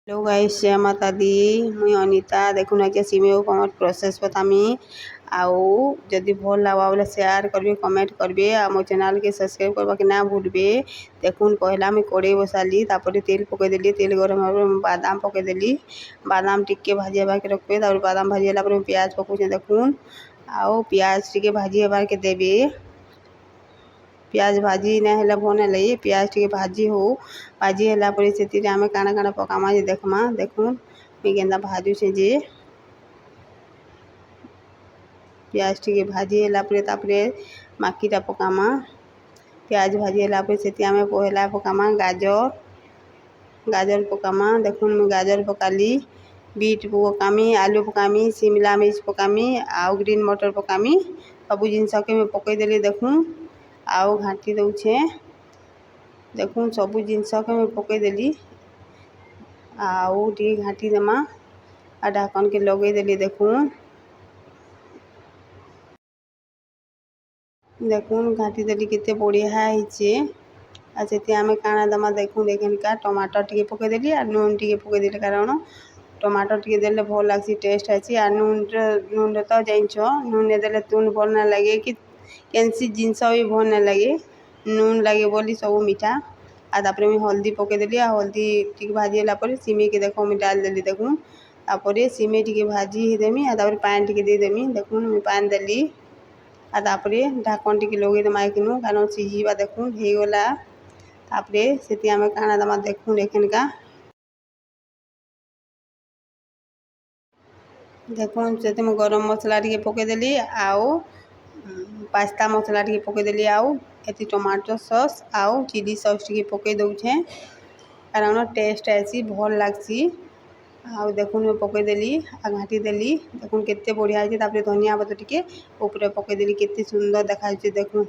Hello guys, जय माता दी। मुई अनिता। देखुन आज सिमेऊ कमर प्रोसेस बतामी। आउ जदि भल लगा बोले शेयर करबे, कमेंट करबे आ मो चैनल के सब्सक्राइब करबा के ना भूलबे। देखुन पहला मैं कड़े बसाली, तापर तेल पके देली। तेल गरम होबे बादाम पके देली। बादाम टिके भाजी हेबा के रखबे। तापर बादाम भाजी होला पर प्याज पकोचे। देखुन आउ प्याज टिके भाजी हेबा के देबे। प्याज भाजी ना हेला भल ना लगे। प्याज टिके भाजी हो। भाजी हेला पर से आमे काना काना पकामा जे देखमा। देखुन मैं केंदा भाजू से जे प्याज टिके भाजी हेला पर तापरे माकीटा पकामा। प्याज भाजी हेला पर से आमे पहला पकामा गाजर पकामा। देखुन मैं गाजर पकाली, बीट पकामी, आलू पकामी, शिमला मिर्च पकामी आउ ग्रीन मटर पकामी। सबू जिनस के मैं पकई देली। देखुन आउ घाटी दउछे। देखुन सबू जिनस के मैं पकई देली। आउ टी घाटी देमा आ ढाकन के लगे देली। देखुन देखुन घाटी देली केते बढ़िया हिचे। आ से आमे काना दमा देखुन एखनका टमाटर टिके पकई देली आ नून टिके पकई देली। कारण टमाटर टिके देले भल लागसी, टेस्ट आसी। आ नून तो जाइछ, नून ने देले तुन भल ना लगे कि केनसी जिनस भी भल ना लगे। नून लगे बोली सब मीठा। आ तापर मैं हल्दी पकई देली। आ हल्दी टिके भाजी होला पर सिमे के देखो मैं डाल देली। देखुन तापर सिमे टिके भाजी देमी आ तापर पानी टिके दे देमी। देखुन मैं पानी देली आ तापर ढाकन टिके लगे दमा एखनु कारण सिझीबा। देखुन हे गला तापर से आमे काना दमा देखुन एखनका। देखुन से मैं गरम मसला टिके पकई देली। आउ पास्ता मसला टिके पकई देली। आउ एति टमाटो सॉस आउ चिली सॉस टिके पकई दउछे कारण टेस्ट आसी, भल लागसी। आउ देखुन मैं पकई देली आ घाटी देली। देखुन केते बढ़िया है। तापर धनिया पत्र टिके ऊपर पकई देली, केते सुंदर देखा। देखुन।